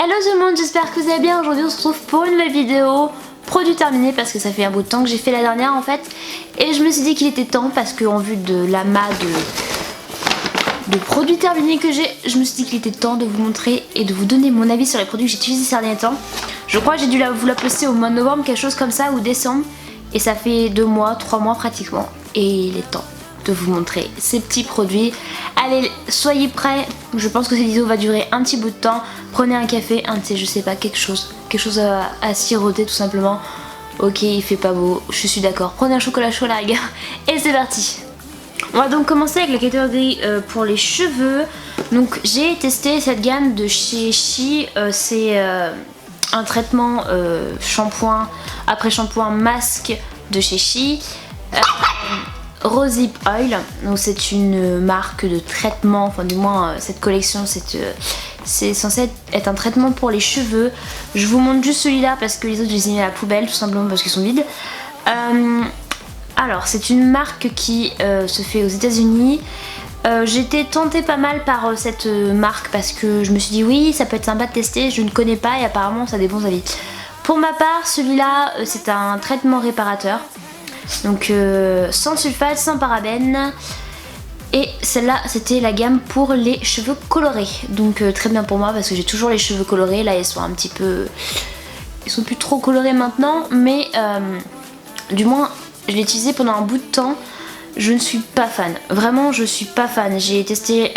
Hello tout le monde, j'espère que vous allez bien. Aujourd'hui on se retrouve pour une nouvelle vidéo produit terminé parce que ça fait un bout de temps que j'ai fait la dernière en fait. Et je me suis dit qu'il était temps parce qu'en vue de l'amas de produits terminés que j'ai, je me suis dit qu'il était temps de vous montrer et de vous donner mon avis sur les produits que j'ai utilisés ces derniers temps. Je crois que j'ai dû vous la poster au mois de novembre, quelque chose comme ça, ou décembre. Et ça fait 2 mois, 3 mois pratiquement. Et il est temps de vous montrer ces petits produits. Allez, soyez prêts. Je pense que cette vidéo va durer un petit bout de temps. Prenez un café, un thé, je sais pas, quelque chose à siroter tout simplement. Ok, il fait pas beau, je suis d'accord. Prenez un chocolat chaud là les gars. Et c'est parti. On va donc commencer avec la catégorie pour les cheveux. Donc j'ai testé cette gamme de chez She. C'est un traitement shampoing, après shampoing masque de chez She. Rosehip Oil, donc c'est une marque de traitement, enfin du moins cette collection c'est censé être un traitement pour les cheveux. Je vous montre juste celui-là parce que les autres je les ai mis à la poubelle tout simplement parce qu'ils sont vides. Alors c'est une marque qui se fait aux États-Unis. J'étais tentée pas mal par cette marque parce que je me suis dit oui ça peut être sympa de tester, je ne connais pas et apparemment ça a des bons avis. Pour ma part celui-là c'est un traitement réparateur. Donc sans sulfate, sans parabènes. Et celle-là c'était la gamme pour les cheveux colorés. Donc très bien pour moi parce que j'ai toujours les cheveux colorés. Là ils sont un petit peu... Ils sont plus trop colorés maintenant. Mais du moins je l'ai utilisé pendant un bout de temps. Je ne suis pas fan. Vraiment je suis pas fan. J'ai testé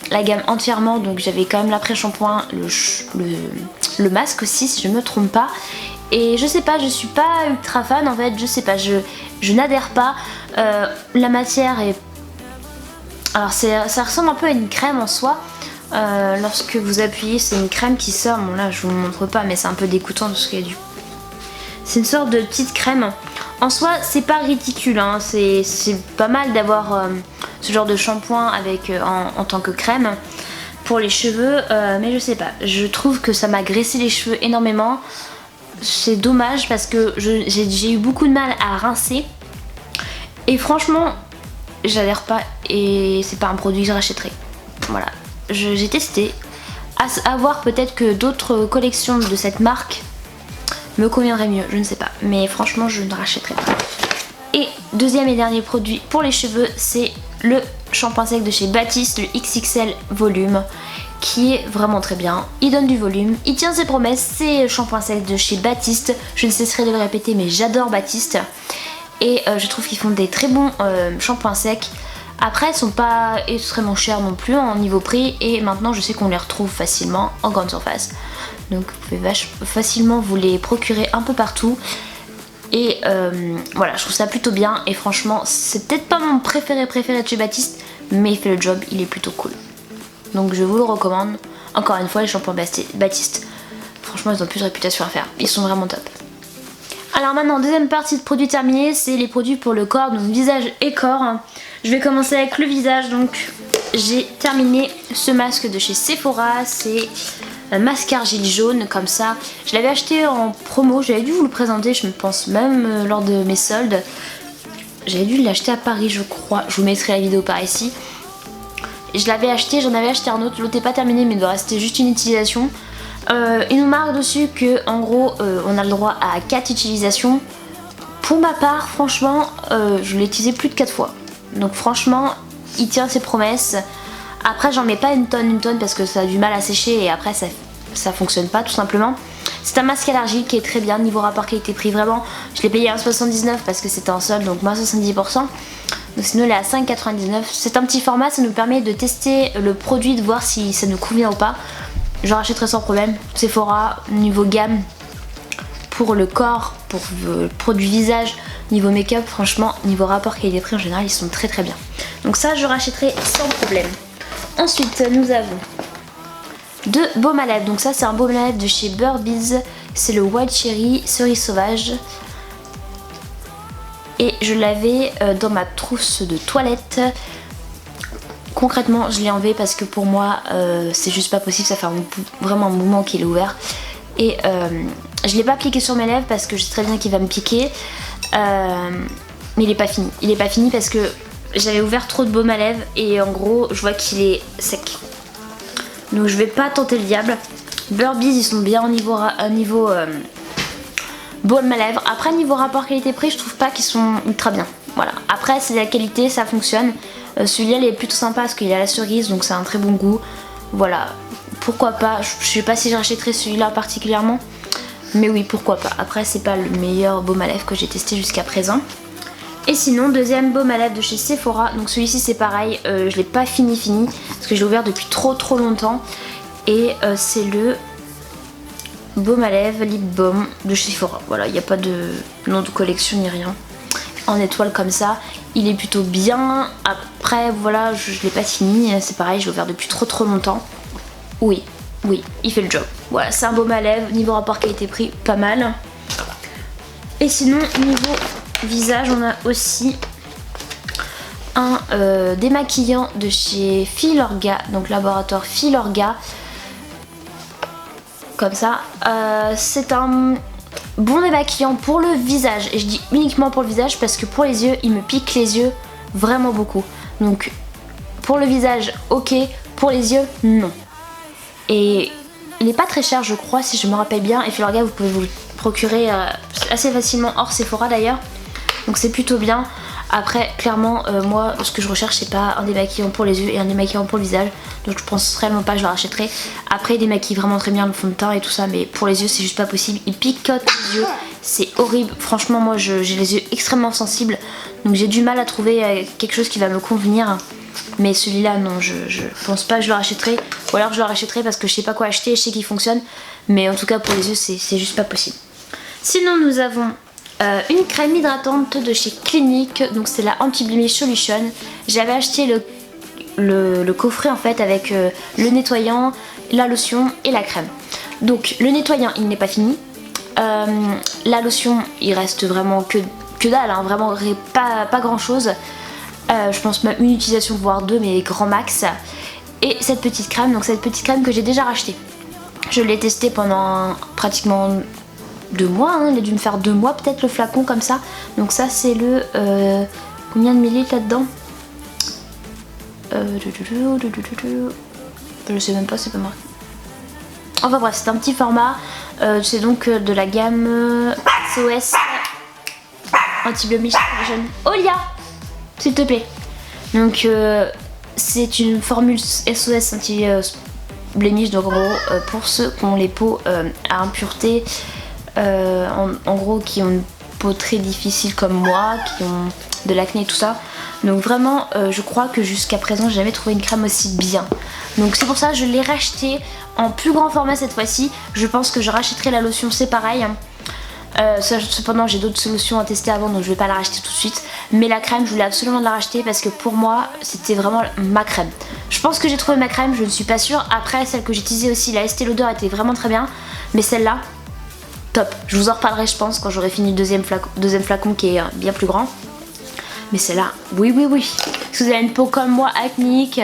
la gamme entièrement. Donc j'avais quand même l'après-shampoing, le masque aussi si je ne me trompe pas. Et je sais pas, je suis pas ultra fan en fait, je sais pas, je n'adhère pas. La matière est... Alors ça ressemble un peu à une crème en soi. Lorsque vous appuyez, c'est une crème qui sort. Bon là je vous montre pas mais c'est un peu dégoûtant parce qu'il y a du... C'est une sorte de petite crème. En soi c'est pas ridicule, hein. C'est pas mal d'avoir ce genre de shampoing avec en tant que crème pour les cheveux. Mais je sais pas, je trouve que ça m'a graissé les cheveux énormément. C'est dommage parce que j'ai eu beaucoup de mal à rincer. Et franchement, j'adhère pas et c'est pas un produit que je rachèterai. Voilà, j'ai testé. À voir peut-être que d'autres collections de cette marque me conviendraient mieux, je ne sais pas. Mais franchement, je ne rachèterai pas. Et deuxième et dernier produit pour les cheveux, c'est le shampoing sec de chez Baptiste, le XXL Volume, qui est vraiment très bien. Il donne du volume, il tient ses promesses. C'est le shampoing sec de chez Baptiste. Je ne cesserai de le répéter mais j'adore Baptiste. Et je trouve qu'ils font des très bons shampoings secs. Après ils sont pas extrêmement chers non plus en niveau prix. Et maintenant je sais qu'on les retrouve facilement en grande surface. Donc vous pouvez facilement vous les procurer un peu partout. Et voilà, je trouve ça plutôt bien. Et franchement c'est peut-être pas mon préféré de chez Baptiste, mais il fait le job, il est plutôt cool. Donc je vous le recommande. Encore une fois les shampoings Baptiste, franchement ils ont plus de réputation à faire. Ils sont vraiment top. Alors maintenant deuxième partie de produits terminés, c'est les produits pour le corps, donc visage et corps. Je vais commencer avec le visage. Donc j'ai terminé ce masque de chez Sephora. C'est un masque argile jaune comme ça. Je l'avais acheté en promo, j'avais dû vous le présenter je me pense même lors de mes soldes. J'avais dû l'acheter à Paris je crois. Je vous mettrai la vidéo par ici. Je l'avais acheté, j'en avais acheté un autre, l'autre n'est pas terminé mais il doit rester juste une utilisation. Il nous marque dessus que en gros on a le droit à 4 utilisations. Pour ma part franchement je l'ai utilisé plus de 4 fois. Donc franchement il tient ses promesses. Après j'en mets pas une tonne parce que ça a du mal à sécher et après ça fonctionne pas tout simplement. C'est un masque allergique qui est très bien niveau rapport qualité-prix vraiment. Je l'ai payé à 1,79 parce que c'était en solde donc moins 70%. Donc sinon il est à 5,99. C'est un petit format, ça nous permet de tester le produit, de voir si ça nous convient ou pas. Je rachèterai sans problème. Sephora, niveau gamme, pour le corps, pour le produit visage, niveau make-up, franchement, niveau rapport qualité-prix en général, ils sont très très bien. Donc ça je rachèterai sans problème. Ensuite nous avons deux baumes à lèvres. Donc ça c'est un baume à lèvres de chez Burberry. C'est le Wild Cherry Cerise Sauvage. Et je l'avais dans ma trousse de toilette. Concrètement je l'ai enlevé parce que pour moi c'est juste pas possible, ça fait vraiment un moment qu'il est ouvert. Et je l'ai pas appliqué sur mes lèvres parce que je sais très bien qu'il va me piquer. Mais il est pas fini. Il est pas fini parce que j'avais ouvert trop de baume à lèvres et en gros je vois qu'il est sec. Donc je vais pas tenter le diable. Burberry ils sont bien au niveau baume à lèvres. Après niveau rapport qualité-prix je trouve pas qu'ils sont ultra bien. Voilà. Après c'est de la qualité, ça fonctionne. Celui-là il est plutôt sympa parce qu'il a la cerise donc c'est un très bon goût. Voilà. Pourquoi pas. Je sais pas si je rachèterai celui-là particulièrement. Mais oui pourquoi pas. Après c'est pas le meilleur baume à lèvres que j'ai testé jusqu'à présent. Et sinon deuxième baume à lèvres de chez Sephora. Donc celui-ci c'est pareil. Je l'ai pas fini parce que je l'ai ouvert depuis trop longtemps. Et c'est le baume à lèvres lip balm de chez Sephora. Voilà, il n'y a pas de nom de collection ni rien. En étoile comme ça, il est plutôt bien. Après voilà, je l'ai pas fini, c'est pareil, je l'ai ouvert depuis trop longtemps. Oui, il fait le job. Voilà, c'est un baume à lèvres, niveau rapport qualité-prix, pas mal. Et sinon, niveau visage, on a aussi un démaquillant de chez Filorga, donc laboratoire Filorga. Comme ça, c'est un bon démaquillant pour le visage, et je dis uniquement pour le visage parce que pour les yeux il me pique les yeux vraiment beaucoup, donc pour le visage ok, pour les yeux non. Et il n'est pas très cher je crois si je me rappelle bien, et Filorga vous pouvez vous le procurer assez facilement hors Sephora d'ailleurs, donc c'est plutôt bien. Après clairement moi ce que je recherche c'est pas un démaquillant pour les yeux et un démaquillant pour le visage, donc je pense réellement pas que je le rachèterai. Après il démaquille vraiment très bien le fond de teint et tout ça, mais pour les yeux c'est juste pas possible, il picote les yeux, c'est horrible. Franchement moi j'ai les yeux extrêmement sensibles, donc j'ai du mal à trouver quelque chose qui va me convenir. Mais celui-là non, je pense pas que je le rachèterai, ou alors je le rachèterai parce que je sais pas quoi acheter, je sais qu'il fonctionne, mais en tout cas pour les yeux c'est juste pas possible. Sinon nous avons une crème hydratante de chez Clinique, donc c'est la Anti-Blemish Solution. J'avais acheté le coffret en fait avec le nettoyant, la lotion et la crème. Donc le nettoyant il n'est pas fini, la lotion il reste vraiment que dalle, hein, vraiment pas grand chose. Je pense même une utilisation voire deux, mais grand max. Et cette petite crème, donc cette petite crème que j'ai déjà rachetée. Je l'ai testée pendant pratiquement 2 mois, hein. Il a dû me faire 2 mois peut-être le flacon comme ça. Donc ça c'est le combien de millilitres là-dedans, je sais même pas, c'est pas marqué. Enfin bref, c'est un petit format, c'est donc de la gamme SOS Anti-Blemish Solution. Olia, s'il te plaît. Donc c'est une formule SOS Anti-Blemish, donc en gros pour ceux qui ont les peaux à impureté, en gros qui ont une peau très difficile comme moi, qui ont de l'acné et tout ça. Donc vraiment je crois que jusqu'à présent j'ai jamais trouvé une crème aussi bien. Donc c'est pour ça que je l'ai racheté en plus grand format cette fois-ci. Je pense que je rachèterai la lotion, c'est pareil. Cependant j'ai d'autres solutions à tester avant, donc je vais pas la racheter tout de suite. Mais la crème je voulais absolument la racheter parce que pour moi c'était vraiment ma crème. Je pense que j'ai trouvé ma crème, je ne suis pas sûre. Après celle que j'utilisais aussi, la Estée Lauder était vraiment très bien. Mais celle-là, top. Je vous en reparlerai je pense quand j'aurai fini le deuxième flacon qui est bien plus grand. Mais celle-là, oui. Si vous avez une peau comme moi, acnéique,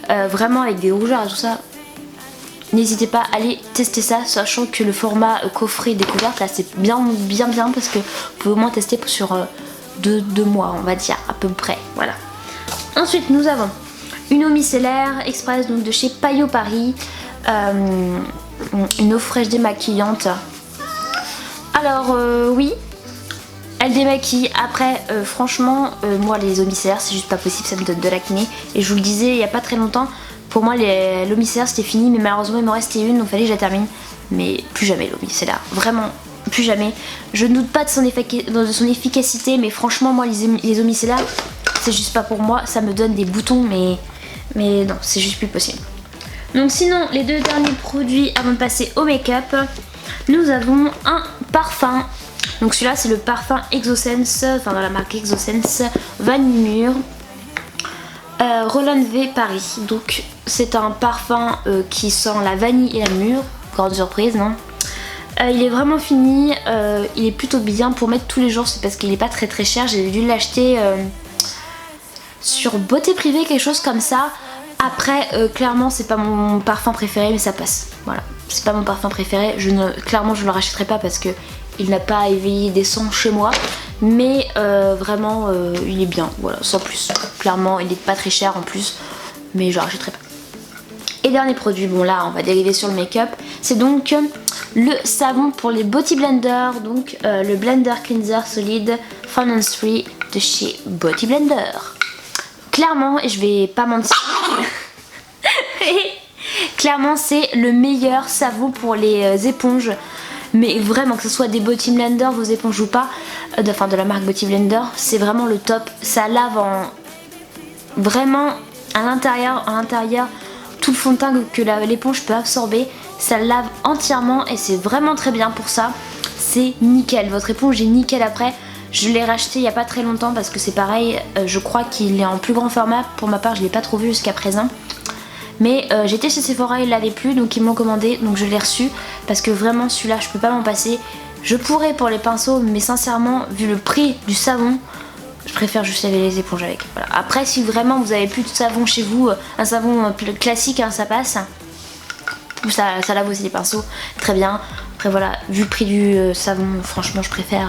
vraiment avec des rougeurs et tout ça, n'hésitez pas à aller tester ça, sachant que le format coffret découverte, là c'est bien parce que vous pouvez au moins tester sur 2 mois, on va dire, à peu près. Voilà. Ensuite, nous avons une eau micellaire express donc de chez Payot Paris, une eau fraîche démaquillante. Alors, oui. Elle démaquille. Après franchement moi les eaux micellaires c'est juste pas possible, ça me donne de l'acné. Et je vous le disais il y a pas très longtemps, pour moi l'eau micellaire c'était fini, mais malheureusement il me restait une, donc fallait que je la termine. Mais plus jamais l'eau micellaire, vraiment plus jamais. Je ne doute pas de son efficacité, mais franchement moi les eaux micellaires c'est juste pas pour moi, ça me donne des boutons, mais non c'est juste plus possible. Donc sinon les deux derniers produits avant de passer au make-up, nous avons un parfum. Donc celui-là c'est le parfum Exosense, enfin dans la marque Exosense Vanille Mûre, Roland V Paris. Donc c'est un parfum qui sent la vanille et la mûre, grande surprise non. Il est vraiment fini, il est plutôt bien pour mettre tous les jours, c'est parce qu'il est pas très cher. J'ai dû l'acheter sur Beauté Privée, quelque chose comme ça. Après clairement c'est pas mon parfum préféré, mais ça passe, voilà. C'est pas mon parfum préféré, clairement je ne le rachèterai pas parce que il n'a pas éveillé des sons chez moi, mais vraiment il est bien, voilà, sans plus. Clairement il est pas très cher en plus, mais je le rachèterai pas. Et dernier produit, bon là on va dériver sur le make-up, c'est donc le savon pour les body blender, donc le Blender Cleanser Solide Fragrance Free de chez Body Blender. Clairement, et je vais pas mentir, clairement c'est le meilleur savon pour les éponges, mais vraiment que ce soit des Body Blender, vos éponges ou pas, de la marque Body Blender, c'est vraiment le top. Ça lave vraiment à l'intérieur, tout le fond de teint que l'éponge peut absorber, ça lave entièrement et c'est vraiment très bien pour ça. C'est nickel, votre éponge est nickel après. Je l'ai racheté il n'y a pas très longtemps parce que c'est pareil, je crois qu'il est en plus grand format. Pour ma part, je ne l'ai pas trop vu jusqu'à présent. Mais j'étais chez Sephora, ils l'avaient plus, donc ils m'ont commandé, donc je l'ai reçu. Parce que vraiment celui-là, je peux pas m'en passer. Je pourrais pour les pinceaux, mais sincèrement, vu le prix du savon, je préfère juste laver les éponges avec. Voilà. Après, si vraiment vous avez plus de savon chez vous, un savon classique, hein, ça passe. Ça lave aussi les pinceaux, très bien. Après voilà, vu le prix du savon, franchement je préfère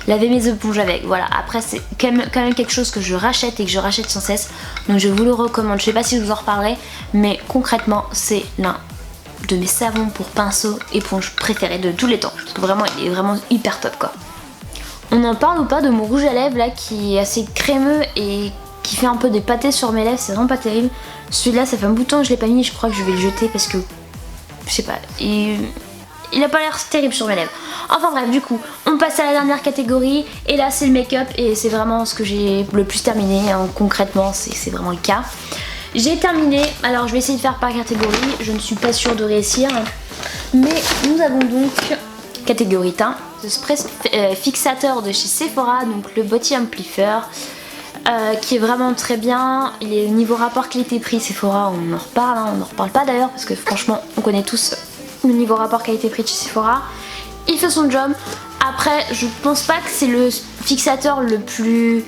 laver mes éponges avec. Voilà, après c'est quand même quelque chose que je rachète et que je rachète sans cesse. Donc je vous le recommande, je sais pas si je vous en reparlerai, mais concrètement c'est l'un de mes savons pour pinceau éponge préférés de tous les temps. Parce que vraiment il est vraiment hyper top quoi. On en parle ou pas de mon rouge à lèvres là qui est assez crémeux et qui fait un peu des pâtés sur mes lèvres, c'est vraiment pas terrible. Celui-là ça fait un bout de temps que je l'ai pas mis, je crois que je vais le jeter parce que je sais pas, il a pas l'air terrible sur mes lèvres. Enfin bref, du coup, on passe à la dernière catégorie. Et là, c'est le make-up. Et c'est vraiment ce que j'ai le plus terminé. Hein. Concrètement, c'est vraiment le cas. J'ai terminé. Alors, je vais essayer de faire par catégorie. Je ne suis pas sûre de réussir. Mais nous avons donc catégorie teint. Ce spray fixateur de chez Sephora. Donc, le Body Amplifier. Qui est vraiment très bien. Il est au niveau rapport qualité-prix Sephora. On en reparle. Hein. On n'en reparle pas d'ailleurs. Parce que franchement, on connaît tous le niveau rapport qualité-prix de chez Sephora. Il fait son job. Après, je pense pas que c'est le fixateur le plus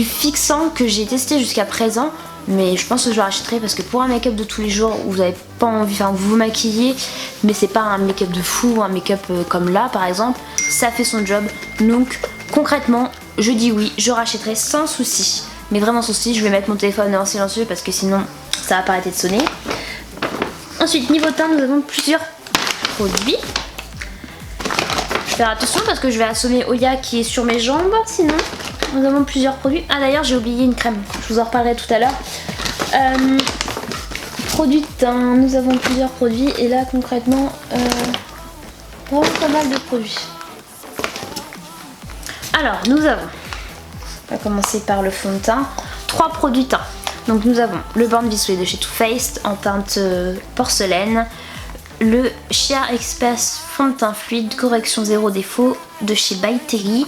fixant que j'ai testé jusqu'à présent. Mais je pense que je le rachèterai parce que pour un make-up de tous les jours où vous avez pas envie, enfin vous vous maquillez, mais c'est pas un make-up de fou, un make-up comme là par exemple, ça fait son job. Donc concrètement, je dis oui, je rachèterai sans souci. Mais vraiment sans souci, je vais mettre mon téléphone en silencieux parce que sinon ça va pas arrêter de sonner. Ensuite, niveau teint, nous avons plusieurs produits. Je vais faire attention parce que je vais assommer Oya qui est sur mes jambes. Sinon, nous avons plusieurs produits. Ah d'ailleurs, j'ai oublié une crème. Je vous en reparlerai tout à l'heure. Produits de teint, nous avons plusieurs produits. Et là, concrètement, vraiment pas mal de produits. Alors, nous avons, on va commencer par le fond de teint. 3 produits teint. Donc nous avons le Born This Way de chez Too Faced en teinte porcelaine, le Sheer Express fond de teint fluide correction zéro défaut de chez By Terry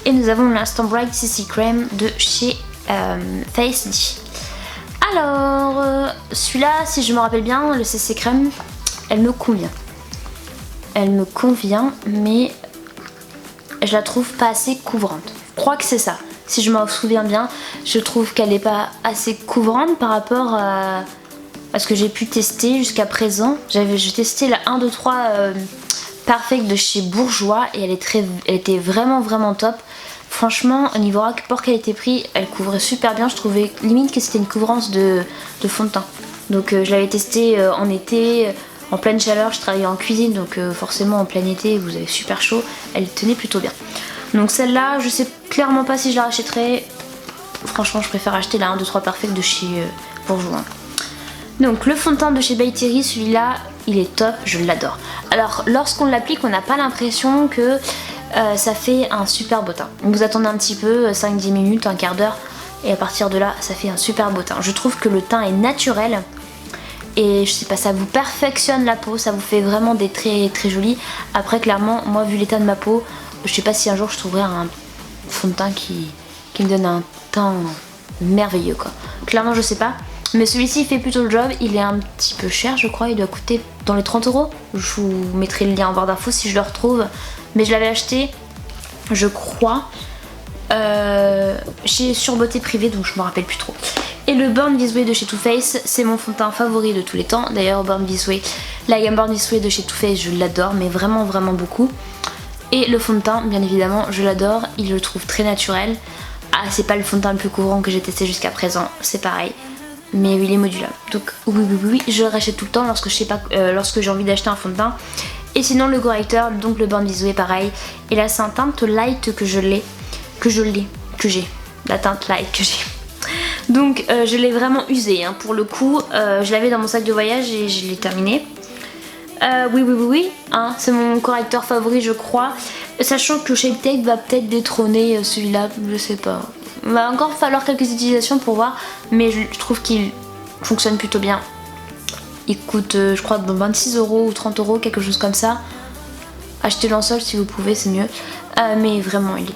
et nous avons l'Instant Bright CC Cream de chez Face D. Alors celui-là, si je me rappelle bien, le CC Cream, elle me convient. Elle me convient, mais je la trouve pas assez couvrante. Je crois que c'est ça. Si je m'en souviens bien, je trouve qu'elle n'est pas assez couvrante par rapport à ce que j'ai pu tester jusqu'à présent. J'ai testé la 1, 2, 3 Perfect de chez Bourjois et elle était vraiment top. Franchement, au niveau rapport qualité-prix, elle couvrait super bien. Je trouvais limite que c'était une couvrance de fond de teint. Donc je l'avais testé en été, en pleine chaleur. Je travaillais en cuisine, donc forcément en plein été, vous avez super chaud. Elle tenait plutôt bien. Donc celle-là, je sais clairement pas si je la rachèterai. Franchement, je préfère acheter la 1, 2, 3 Perfect de chez Bourjois. Donc le fond de teint de chez By Terry, celui-là, il est top, je l'adore. Alors lorsqu'on l'applique, on n'a pas l'impression que ça fait un super beau teint. Donc vous attendez un petit peu, 5-10 minutes, un quart d'heure, et à partir de là, ça fait un super beau teint. Je trouve que le teint est naturel. Et je sais pas, ça vous perfectionne la peau, ça vous fait vraiment des traits très jolis. Après clairement, moi vu l'état de ma peau, je sais pas si un jour je trouverai un fond de teint qui me donne un teint merveilleux quoi. Clairement je sais pas. Mais celui-ci il fait plutôt le job, il est un petit peu cher je crois, il doit coûter dans les 30 €. Je vous mettrai le lien en barre d'infos si je le retrouve. Mais je l'avais acheté, je crois, sur Beauté Privée, donc je me rappelle plus trop. Et le Born This Way de chez Too Faced, c'est mon fond de teint favori de tous les temps. D'ailleurs Born This Way, la gamme Born This Way de chez Too Faced, je l'adore, mais vraiment beaucoup. Et le fond de teint, bien évidemment, je l'adore, il le trouve très naturel. Ah, c'est pas le fond de teint le plus couvrant que j'ai testé jusqu'à présent, c'est pareil. mais il est modulable. Donc oui, je le rachète tout le temps lorsque je sais pas, lorsque j'ai envie d'acheter un fond de teint. Et sinon le correcteur, donc le Born This Way pareil. Et là c'est un teinte light que j'ai. La teinte light que j'ai. Donc je l'ai vraiment usé hein. Pour le coup, je l'avais dans mon sac de voyage et je l'ai terminé. Oui, hein, c'est mon correcteur favori je crois. Sachant que Shape Tape va peut-être détrôner celui-là, je sais pas. Il va encore falloir quelques utilisations pour voir, mais je trouve qu'il fonctionne plutôt bien. Il coûte je crois 26 € ou 30 €, quelque chose comme ça. Achetez-le en solde si vous pouvez, c'est mieux. Mais vraiment il est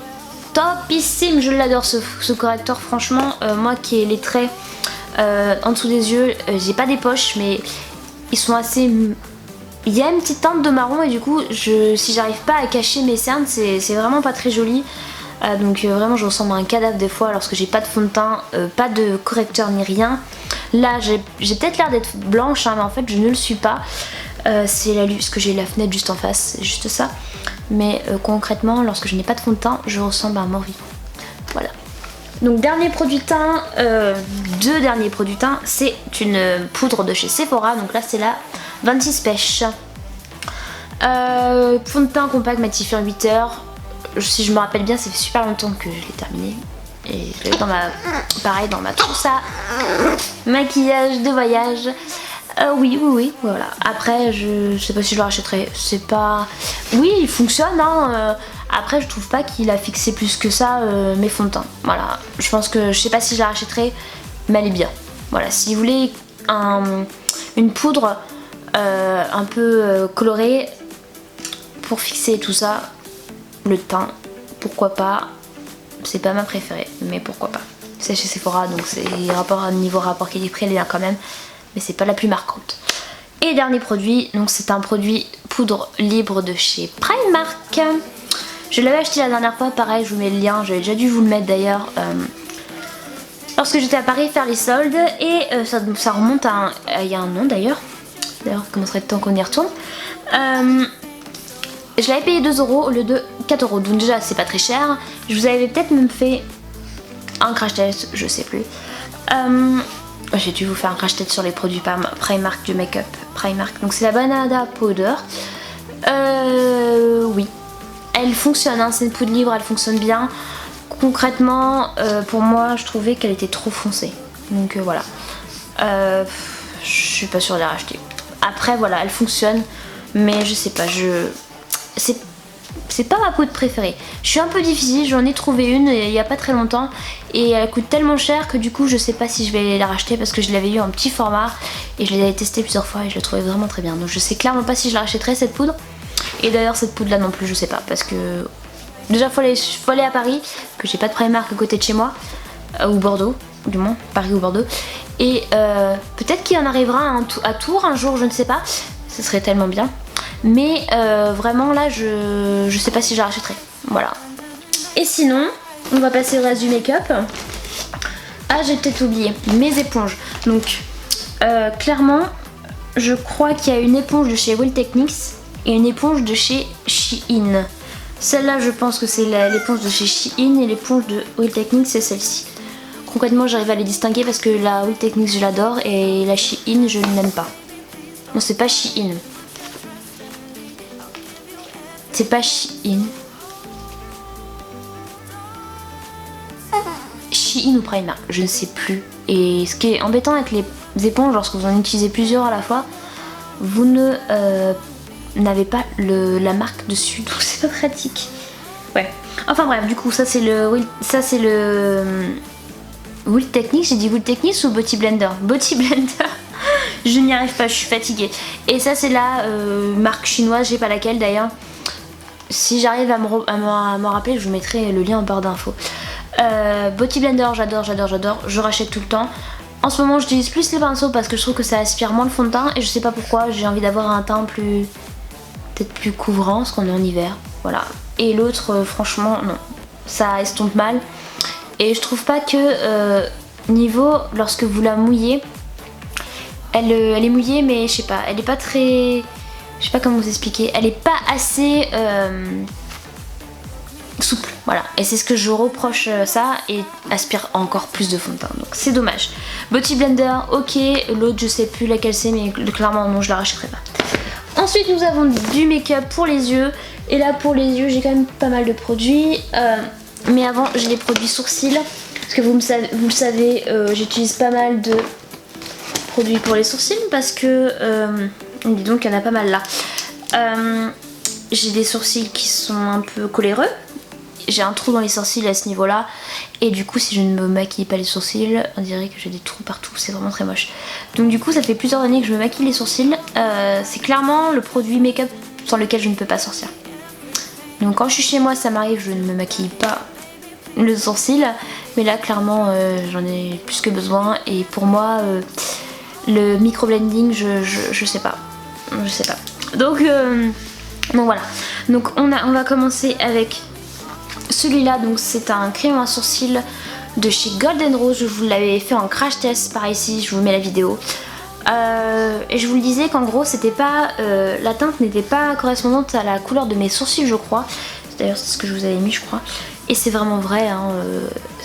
topissime, je l'adore ce correcteur franchement. Moi qui ai les traits en dessous des yeux, j'ai pas des poches mais ils sont assez... Il y a une petite teinte de marron et du coup si j'arrive pas à cacher mes cernes c'est vraiment pas très joli. Donc vraiment je ressemble à un cadavre des fois lorsque j'ai pas de fond de teint, pas de correcteur ni rien. Là j'ai peut-être l'air d'être blanche hein, mais en fait je ne le suis pas. C'est la parce que j'ai la fenêtre juste en face, c'est juste ça. Mais concrètement lorsque je n'ai pas de fond de teint je ressemble à un mort-vivant. Voilà. Donc dernier produit teint, deux derniers produits teints, c'est une poudre de chez Sephora. Donc là c'est la 26 pêches. Fond de teint compact matifiant 8 heures. Si je me rappelle bien, ça fait super longtemps que je l'ai terminé. Et je l'ai dans pareil dans ma trousse à maquillage de voyage. Oui, voilà. Après, je sais pas si je le rachèterai. C'est pas... Oui, il fonctionne, hein. Après, je trouve pas qu'il a fixé plus que ça mes fonds de teint. Voilà. Je pense que je sais pas si je la rachèterai, mais elle est bien. Voilà. Si vous voulez une poudre un peu colorée pour fixer tout ça, le teint, pourquoi pas. C'est pas ma préférée, mais pourquoi pas. C'est chez Sephora, donc c'est niveau rapport qualité-prix, elle est là quand même. Mais c'est pas la plus marquante. Et dernier produit, donc c'est un produit poudre libre de chez Primark. Je l'avais acheté la dernière fois, pareil, je vous mets le lien, j'avais déjà dû vous le mettre d'ailleurs lorsque j'étais à Paris faire les soldes. Et ça remonte à il y a un an d'ailleurs. D'ailleurs, il commencerait le temps qu'on y retourne. Je l'avais payé 2 € au lieu de 4 €, donc déjà c'est pas très cher. Je vous avais peut-être même fait un crash test, je sais plus. J'ai dû vous faire un crash test sur les produits Primark du make-up. Primark, donc c'est la Banana Powder. Oui, elle fonctionne, hein, c'est une poudre libre, elle fonctionne bien. Concrètement, pour moi, je trouvais qu'elle était trop foncée. Donc voilà. Je suis pas sûre de la racheter. Après, voilà, elle fonctionne, mais je sais pas, c'est pas ma poudre préférée. Je suis un peu difficile, j'en ai trouvé une il y a pas très longtemps et elle coûte tellement cher que du coup je sais pas si je vais la racheter parce que je l'avais eu en petit format et je l'avais testé plusieurs fois et je la trouvais vraiment très bien. Donc je sais clairement pas si je la rachèterai cette poudre. Et d'ailleurs cette poudre là non plus je sais pas parce que déjà faut aller à Paris, que j'ai pas de Primark à côté de chez moi, ou Bordeaux, du moins Paris ou Bordeaux. Et peut-être qu'il en arrivera à Tours un jour, je ne sais pas, ce serait tellement bien. Mais vraiment là je sais pas si je la rachèterai. Voilà. Et sinon on va passer au reste du make-up. Ah, j'ai peut-être oublié mes éponges. Donc clairement je crois qu'il y a une éponge de chez Real Techniques et une éponge de chez Shein. Celle-là je pense que c'est l'éponge de chez Shein et l'éponge de Real Techniques c'est celle-ci. Concrètement j'arrive à les distinguer parce que la Real Techniques je l'adore et la Shein je ne l'aime pas. Non, c'est pas Shein. C'est pas Shein. Shein ou Primark, je ne sais plus. Et ce qui est embêtant avec les éponges, lorsque vous en utilisez plusieurs à la fois, vous ne n'avez pas la marque dessus, donc c'est pas pratique. Ouais. Enfin bref, du coup ça c'est le Real Techniques. J'ai dit Real Techniques ou Beauty Blender? Beauty Blender. Je n'y arrive pas, je suis fatiguée. Et ça c'est la marque chinoise, je sais pas laquelle d'ailleurs. Si j'arrive à me rappeler, je vous mettrai le lien en barre d'infos. Beauty Blender, j'adore, je rachète tout le temps. En ce moment j'utilise plus les pinceaux parce que je trouve que ça aspire moins le fond de teint et je sais pas pourquoi, j'ai envie d'avoir un teint peut-être plus couvrant parce qu'on est en hiver, voilà. Et l'autre franchement non, ça estompe mal et je trouve pas que niveau lorsque vous la mouillez, elle est mouillée mais je sais pas, elle est pas très... Je sais pas comment vous expliquer, elle est pas assez souple, voilà. Et c'est ce que je reproche ça, et aspire encore plus de fond de teint, donc c'est dommage. Beauty Blender, ok, l'autre je sais plus laquelle c'est, mais clairement non, je la rachèterai pas. Ensuite nous avons du make-up pour les yeux, et là pour les yeux j'ai quand même pas mal de produits, mais avant j'ai les produits sourcils, parce que vous le savez, j'utilise pas mal de produits pour les sourcils, parce que, dis donc il y en a pas mal là. J'ai des sourcils qui sont un peu coléreux, j'ai un trou dans les sourcils à ce niveau là, et du coup si je ne me maquille pas les sourcils, on dirait que j'ai des trous partout, c'est vraiment très moche. Donc du coup ça fait plusieurs années que je me maquille les sourcils, c'est clairement le produit make-up sans lequel je ne peux pas sortir. Donc quand je suis chez moi ça m'arrive, je ne me maquille pas le sourcil, mais là clairement j'en ai plus que besoin, et pour moi le micro-blending je sais pas. Donc voilà, donc on va commencer avec celui-là. Donc c'est un crayon à sourcils de chez Golden Rose, je vous l'avais fait en crash test par ici, je vous mets la vidéo. Et je vous le disais qu'en gros c'était pas la teinte n'était pas correspondante à la couleur de mes sourcils, je crois. D'ailleurs c'est ce que je vous avais mis, je crois. Et c'est vraiment vrai, hein,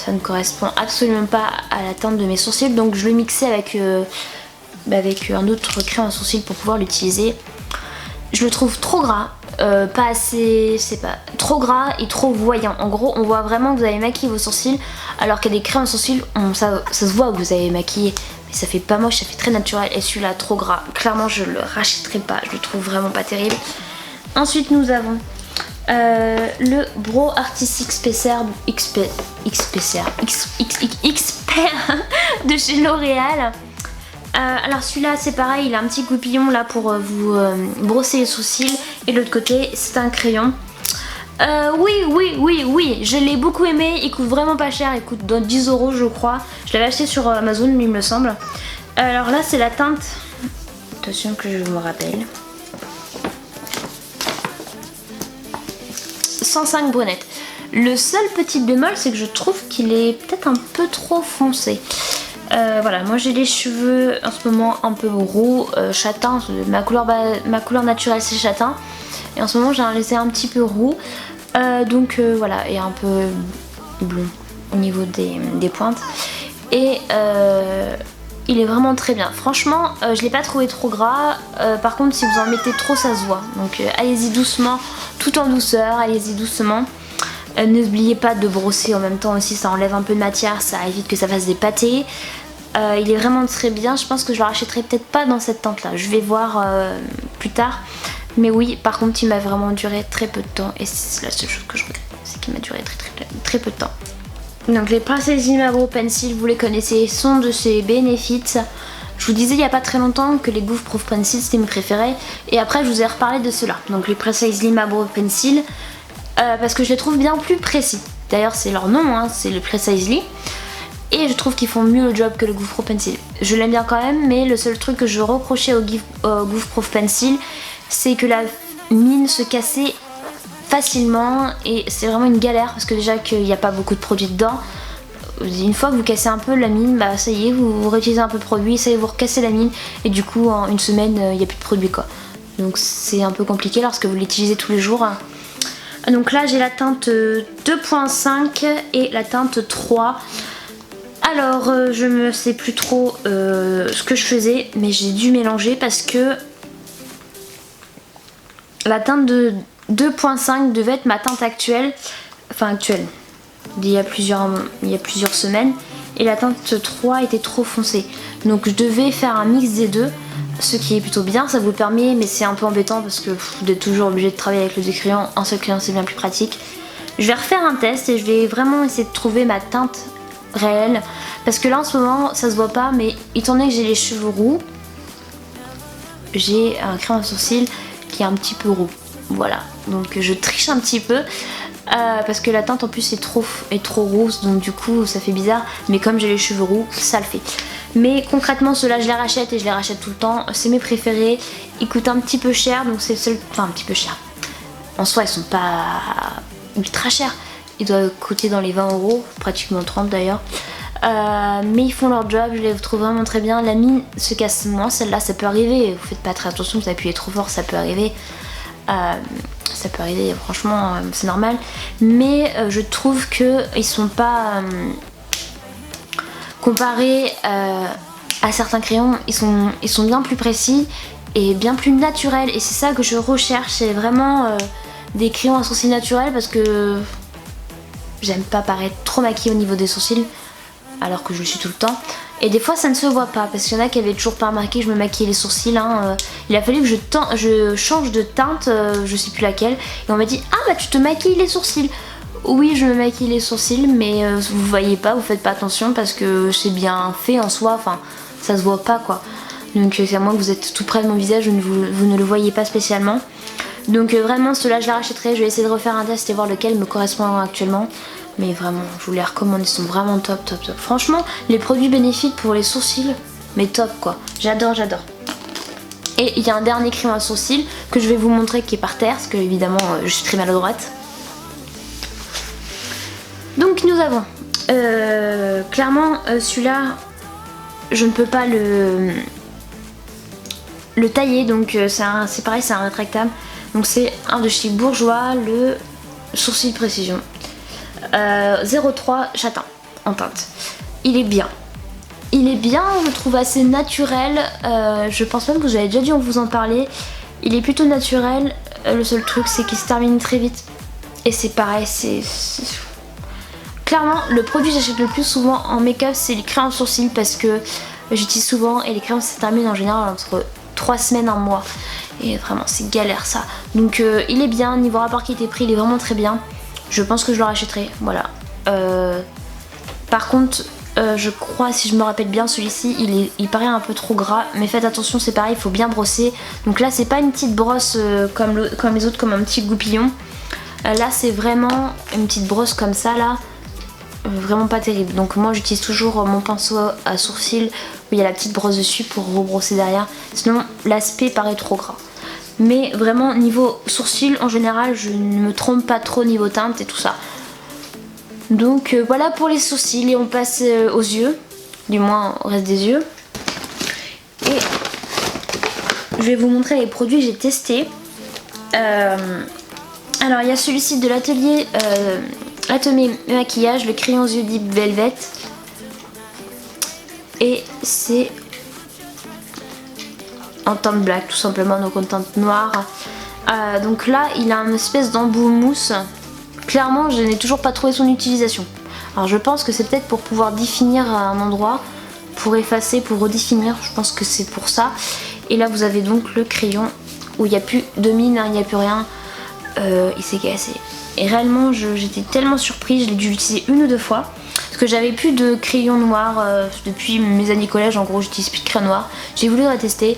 ça ne correspond absolument pas à la teinte de mes sourcils, donc je l'ai mixé avec un autre crayon à sourcils pour pouvoir l'utiliser. Je le trouve trop gras, pas assez, c'est pas trop gras et trop voyant. En gros on voit vraiment que vous avez maquillé vos sourcils, alors qu'il y a des crayons à sourcils, ça se voit que vous avez maquillé, mais ça fait pas moche, ça fait très naturel. Et celui-là trop gras, clairement je le rachèterai pas, je le trouve vraiment pas terrible. Ensuite nous avons le Brow Artistic Expert de chez L'Oréal. Alors celui-là c'est pareil, il a un petit goupillon là pour vous brosser les sourcils, et de l'autre côté c'est un crayon. Oui, je l'ai beaucoup aimé, il coûte vraiment pas cher, il coûte dans 10 € je crois. Je l'avais acheté sur Amazon il me semble. Alors là c'est la teinte, attention que je me rappelle, 105 brunette. Le seul petit bémol c'est que je trouve qu'il est peut-être un peu trop foncé. Voilà, moi j'ai les cheveux en ce moment un peu roux, châtain, ma couleur naturelle c'est châtain, et en ce moment j'ai laissé un petit peu roux, donc voilà, et un peu blond au niveau des pointes, et il est vraiment très bien. Franchement je l'ai pas trouvé trop gras, par contre si vous en mettez trop ça se voit, donc allez-y doucement, tout en douceur, allez-y doucement. N'oubliez pas de brosser en même temps aussi, ça enlève un peu de matière, ça évite que ça fasse des pâtés. Il est vraiment très bien, je pense que je le rachèterai peut-être pas dans cette teinte là, je vais voir plus tard. Mais oui, par contre il m'a vraiment duré très peu de temps, et c'est la seule chose que je regrette, c'est qu'il m'a duré très peu de temps. Donc les Princess Lima Brow Pencil, vous les connaissez, sont de chez Benefit. Je vous disais il n'y a pas très longtemps que les Goof Proof Pencil c'était mes préférés, et après je vous ai reparlé de ceux-là. Donc les Princess Lima Brow Pencil, parce que je les trouve bien plus précis. D'ailleurs c'est leur nom, hein, c'est le Precisely. Et je trouve qu'ils font mieux le job que le Goof Proof Pencil. Je l'aime bien quand même, mais le seul truc que je reprochais au Goof Proof Pencil, c'est que la mine se cassait facilement, et c'est vraiment une galère parce que déjà qu'il n'y a pas beaucoup de produits dedans. Une fois que vous cassez un peu la mine, bah ça y est, vous réutilisez un peu de produit, ça y est, vous recassez la mine, et du coup en une semaine il n'y a plus de produit quoi. Donc c'est un peu compliqué lorsque vous l'utilisez tous les jours. Donc là j'ai la teinte 2.5 et la teinte 3. Alors je ne sais plus trop ce que je faisais, mais j'ai dû mélanger parce que la teinte de 2.5 devait être ma teinte actuelle, enfin actuelle, d'il y a plusieurs semaines, et la teinte 3 était trop foncée. Donc je devais faire un mix des deux, ce qui est plutôt bien, ça vous le permet, mais c'est un peu embêtant parce que vous êtes toujours obligé de travailler avec le deux crayons, un seul crayon c'est bien plus pratique. Je vais refaire un test et je vais vraiment essayer de trouver ma teinte réelle, parce que là en ce moment ça se voit pas, mais étant donné que j'ai les cheveux roux, j'ai un crayon à sourcils qui est un petit peu roux, voilà, donc je triche un petit peu parce que la teinte en plus est trop rousse, donc du coup ça fait bizarre, mais comme j'ai les cheveux roux ça le fait. Mais concrètement ceux-là je les rachète, et je les rachète tout le temps, c'est mes préférés, ils coûtent un petit peu cher, donc c'est le seul, enfin un petit peu cher, en soi ils sont pas ultra chers, ils doivent coûter dans les 20 €, pratiquement 30 d'ailleurs. Mais ils font leur job, je les trouve vraiment très bien. La mine se casse moins, celle-là ça peut arriver, vous faites pas très attention, vous appuyez trop fort, ça peut arriver. Ça peut arriver, franchement, c'est normal. Mais je trouve qu'ils sont pas comparés à certains crayons, ils sont bien plus précis et bien plus naturels. Et c'est ça que je recherche, c'est vraiment des crayons à sourcils naturels parce que j'aime pas paraître trop maquillée au niveau des sourcils, alors que je le suis tout le temps. Et des fois ça ne se voit pas, parce qu'il y en a qui avaient toujours pas remarqué que je me maquillais les sourcils. Il a fallu que je change de teinte, je sais plus laquelle. Et on m'a dit, ah bah tu te maquilles les sourcils. Oui, je me maquille les sourcils, mais vous voyez pas, vous faites pas attention parce que c'est bien fait en soi, enfin ça se voit pas quoi. Donc c'est à moins que vous êtes tout près de mon visage, vous ne le voyez pas spécialement. Donc vraiment ceux-là je les rachèterai, je vais essayer de refaire un test et voir lequel me correspond actuellement. Mais vraiment, je vous les recommande, ils sont vraiment top, top, top. Franchement, les produits bénéfiques pour les sourcils, mais top quoi. J'adore, j'adore. Et il y a un dernier crayon à sourcils que je vais vous montrer qui est par terre, parce que évidemment je suis très maladroite. Donc nous avons clairement celui-là, je ne peux pas le tailler, donc c'est pareil, c'est un rétractable. Donc c'est un de chez Bourjois, le sourcil précision. 03 châtain en teinte. Il est bien. Il est bien, je le trouve assez naturel. Je pense même que j'avais déjà dû vous en parler. Il est plutôt naturel. Le seul truc c'est qu'il se termine très vite. Et c'est pareil, c'est... Clairement, le produit que j'achète le plus souvent en make-up c'est les crayons sourcils parce que j'utilise souvent et les crayons se terminent en général entre 3 semaines, 1 mois. Et vraiment c'est galère ça. Donc il est bien, niveau rapport qualité-prix il est vraiment très bien. Je pense que je le rachèterai, voilà. Par contre, je crois, si je me rappelle bien, celui-ci, il paraît un peu trop gras. Mais faites attention, c'est pareil, il faut bien brosser. Donc là, c'est pas une petite brosse comme les autres, comme un petit goupillon. Là, c'est vraiment une petite brosse comme ça, là. Vraiment pas terrible. Donc moi, j'utilise toujours mon pinceau à sourcils où il y a la petite brosse dessus pour rebrosser derrière. Sinon, l'aspect paraît trop gras. Mais vraiment niveau sourcils en général je ne me trompe pas trop niveau teinte et tout ça. Donc voilà pour les sourcils et on passe aux yeux. Du moins au reste des yeux. Et je vais vous montrer les produits que j'ai testés. Alors il y a celui-ci de l'atelier Atelier Maquillage, le crayon aux yeux Deep Velvet. Et c'est en teinte black tout simplement, donc en teinte noire. Donc là il a une espèce d'embout mousse. Clairement je n'ai toujours pas trouvé son utilisation. Alors je pense que c'est peut-être pour pouvoir définir un endroit, pour effacer, pour redéfinir, je pense que c'est pour ça. Et là vous avez donc le crayon où il n'y a plus de mine, il n'y a plus rien. Il s'est cassé. Et réellement j'étais tellement surprise, je l'ai dû l'utiliser 1 ou 2 fois. Parce que j'avais plus de crayon noir depuis mes années collège, en gros j'utilise plus de crayon noir. J'ai voulu la tester.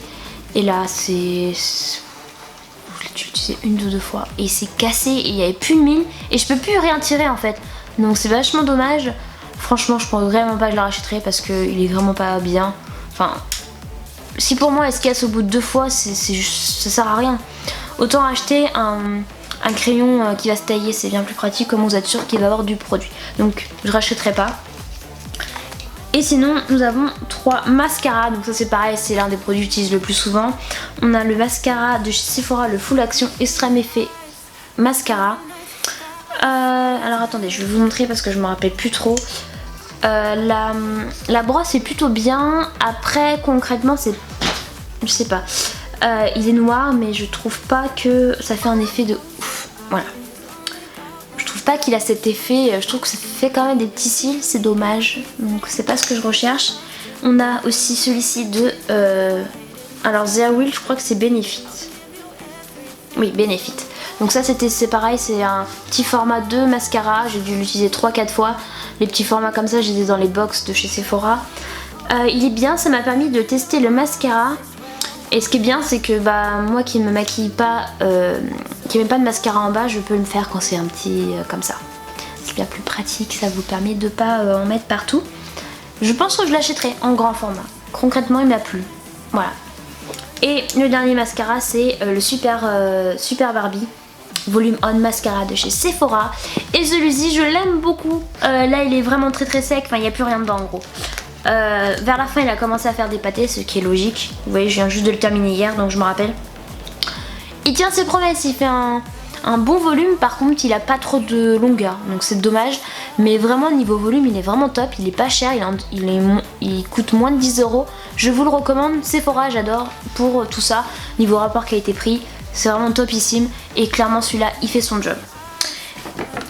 Et là c'est... je l'ai utilisé 1 ou 2 fois et c'est cassé et il n'y avait plus de mine et je peux plus rien tirer en fait. Donc c'est vachement dommage. Franchement je pense vraiment pas que je la rachèterai parce qu'il est vraiment pas bien. Enfin, si pour moi elle se casse au bout de 2 fois, ça sert à rien. Autant acheter un crayon qui va se tailler, c'est bien plus pratique, comme vous êtes sûr qu'il va avoir du produit. Donc je rachèterai pas. Et sinon nous avons 3 mascaras, donc ça c'est pareil, c'est l'un des produits que j'utilise le plus souvent. On a le mascara de chez Sephora, le Full Action Extreme Effet Mascara. Alors attendez, je vais vous montrer parce que je me rappelle plus trop. La brosse est plutôt bien, après concrètement c'est... je sais pas. Il est noir mais je trouve pas que ça fait un effet de ouf, voilà. Pas qu'il a cet effet, je trouve que ça fait quand même des petits cils, c'est dommage, donc c'est pas ce que je recherche. On a aussi celui-ci de alors The Will, je crois que c'est Benefit. Oui, Benefit. Donc ça c'est pareil, c'est un petit format de mascara, j'ai dû l'utiliser 3-4 fois. Les petits formats comme ça, j'ai des dans les box de chez Sephora. Il est bien, ça m'a permis de tester le mascara. Et ce qui est bien, c'est que moi qui ne me maquille pas, qui ne mets pas de mascara en bas, je peux le faire quand c'est un petit comme ça. C'est bien plus pratique, ça vous permet de pas en mettre partout. Je pense que je l'achèterai en grand format. Concrètement, il m'a plu. Voilà. Et le dernier mascara, c'est le Super Barbie Volume On Mascara de chez Sephora. Et celui-ci, je l'aime beaucoup. Là, il est vraiment très très sec, enfin, il n'y a plus rien dedans en gros. Vers la fin il a commencé à faire des pâtés, ce qui est logique. Vous voyez, je viens juste de le terminer hier donc je me rappelle. Il tient ses promesses, il fait un un bon volume. Par contre il a pas trop de longueur, donc c'est dommage. Mais vraiment niveau volume il est vraiment top, il est pas cher, il coûte moins de 10 €. Je vous le recommande, Sephora j'adore pour tout ça. Niveau rapport qualité-prix, c'est vraiment topissime. Et clairement celui-là il fait son job.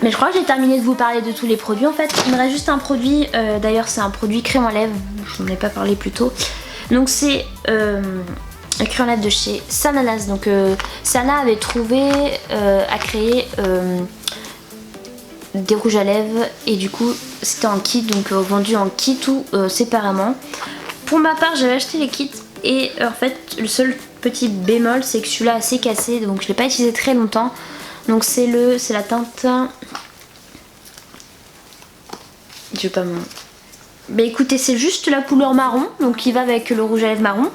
Mais je crois que j'ai terminé de vous parler de tous les produits en fait. Il me reste juste un produit, d'ailleurs c'est un produit crème en lèvres, je n'en ai pas parlé plus tôt. Donc c'est un crème en lèvres de chez Sananas. Donc Sana avait trouvé à créer des rouges à lèvres et du coup c'était en kit, donc vendu en kit ou séparément. Pour ma part j'avais acheté les kits et en fait le seul petit bémol c'est que celui-là est assez cassé, donc je l'ai pas utilisé très longtemps. Donc c'est la teinte, je vais pas me... Bah écoutez, c'est juste la couleur marron, donc qui va avec le rouge à lèvres marron.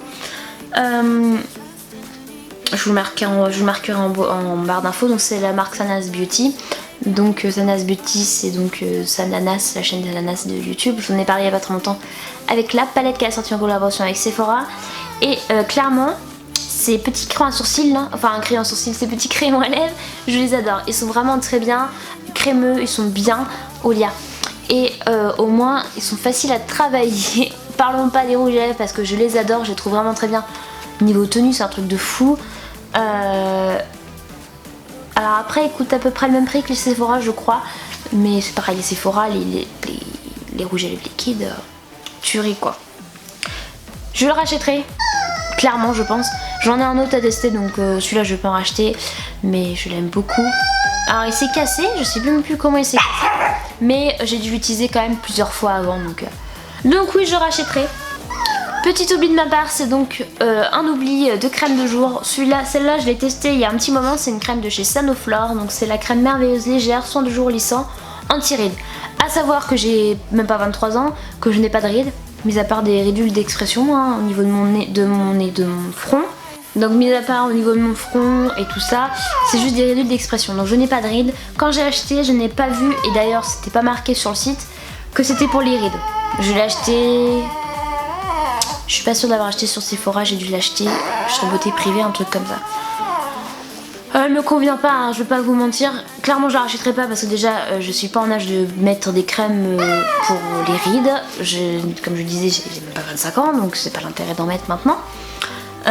Je vous le marquerai en barre d'infos. Donc c'est la marque Sananas Beauty. Donc Sananas Beauty c'est donc Sananas, la chaîne d'Ananas de YouTube. Je vous en ai parlé il y a pas très longtemps avec la palette qu'elle a sortie en collaboration avec Sephora. Et clairement ces petits crayons à sourcils là, enfin un crayon à sourcils, ces petits crayons à lèvres, je les adore. Ils sont vraiment très bien, crémeux, ils sont bien Olia. Et au moins ils sont faciles à travailler. Parlons pas des rouges à lèvres parce que je les adore, je les trouve vraiment très bien. Niveau tenue c'est un truc de fou. Alors après ils coûtent à peu près le même prix que les Sephora je crois. Mais c'est pareil, les Sephora, les rouges à lèvres liquides, tuerie quoi. Je le rachèterai, clairement je pense. J'en ai un autre à tester donc celui-là je peux en racheter. Mais je l'aime beaucoup. Alors il s'est cassé, je sais même plus comment il s'est cassé. Mais j'ai dû l'utiliser quand même plusieurs fois avant donc oui je rachèterai. Petit oubli de ma part, c'est donc un oubli de crème de jour. Celle-là je l'ai testée il y a un petit moment, c'est une crème de chez Sanoflore. Donc c'est la crème merveilleuse légère, soin de jour lissant, anti-rides. A savoir que j'ai même pas 23 ans, que je n'ai pas de rides, mis à part des ridules d'expression hein, au niveau de mon nez, de mon front. Donc mis à part au niveau de mon front et tout ça, c'est juste des ridules d'expression. Donc je n'ai pas de rides. Quand j'ai acheté, je n'ai pas vu, et d'ailleurs c'était pas marqué sur le site, que c'était pour les rides. Je l'ai acheté... Je suis pas sûre d'avoir acheté sur Sephora, j'ai dû l'acheter sur Beauté Privée, un truc comme ça. Elle me convient pas, hein, je vais pas vous mentir. Clairement je la rachèterai pas parce que déjà je suis pas en âge de mettre des crèmes pour les rides. Comme je disais, j'ai même pas 25 ans donc c'est pas l'intérêt d'en mettre maintenant.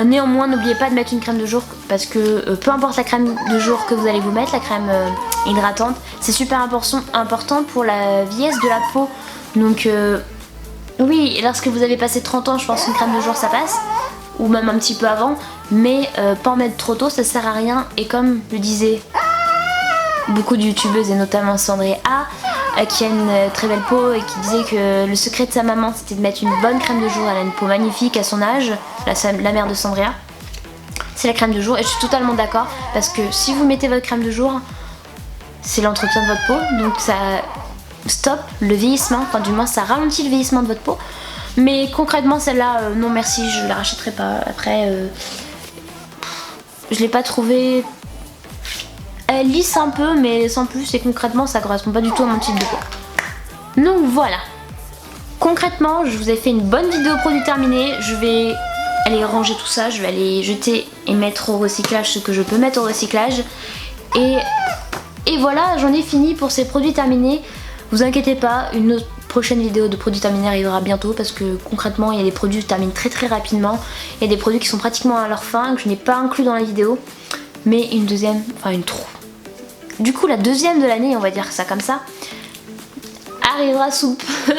Néanmoins n'oubliez pas de mettre une crème de jour parce que peu importe la crème de jour que vous allez vous mettre, la crème hydratante, c'est super important pour la vieillesse de la peau. Donc oui, lorsque vous avez passé 30 ans, je pense qu'une crème de jour ça passe, ou même un petit peu avant, mais pas en mettre trop tôt, ça sert à rien. Et comme le disaient beaucoup de youtubeuses et notamment Sandré A, qui a une très belle peau et qui disait que le secret de sa maman c'était de mettre une bonne crème de jour. Elle a une peau magnifique à son âge, la mère de Sandria. C'est la crème de jour et je suis totalement d'accord parce que si vous mettez votre crème de jour, c'est l'entretien de votre peau, donc ça stoppe le vieillissement, enfin du moins ça ralentit le vieillissement de votre peau. Mais concrètement celle-là, non merci, je la rachèterai pas. Après, je l'ai pas trouvée... Elle lisse un peu mais sans plus et concrètement ça correspond pas du tout à mon type de peau. Donc voilà. Concrètement je vous ai fait une bonne vidéo produit terminée. Je vais aller ranger tout ça, je vais aller jeter et mettre au recyclage ce que je peux mettre au recyclage. Et voilà, j'en ai fini pour ces produits terminés. Vous inquiétez pas, une autre prochaine vidéo de produits terminés arrivera bientôt parce que concrètement il y a des produits qui terminent très rapidement. Il y a des produits qui sont pratiquement à leur fin que je n'ai pas inclus dans la vidéo. Mais une deuxième, enfin une trop. Du coup la deuxième de l'année, on va dire ça comme ça, arrivera sous peu.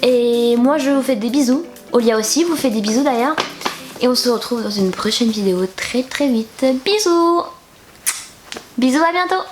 Et moi je vous fais des bisous. Olia aussi vous fait des bisous d'ailleurs. Et on se retrouve dans une prochaine vidéo très vite. Bisous. Bisous, à bientôt.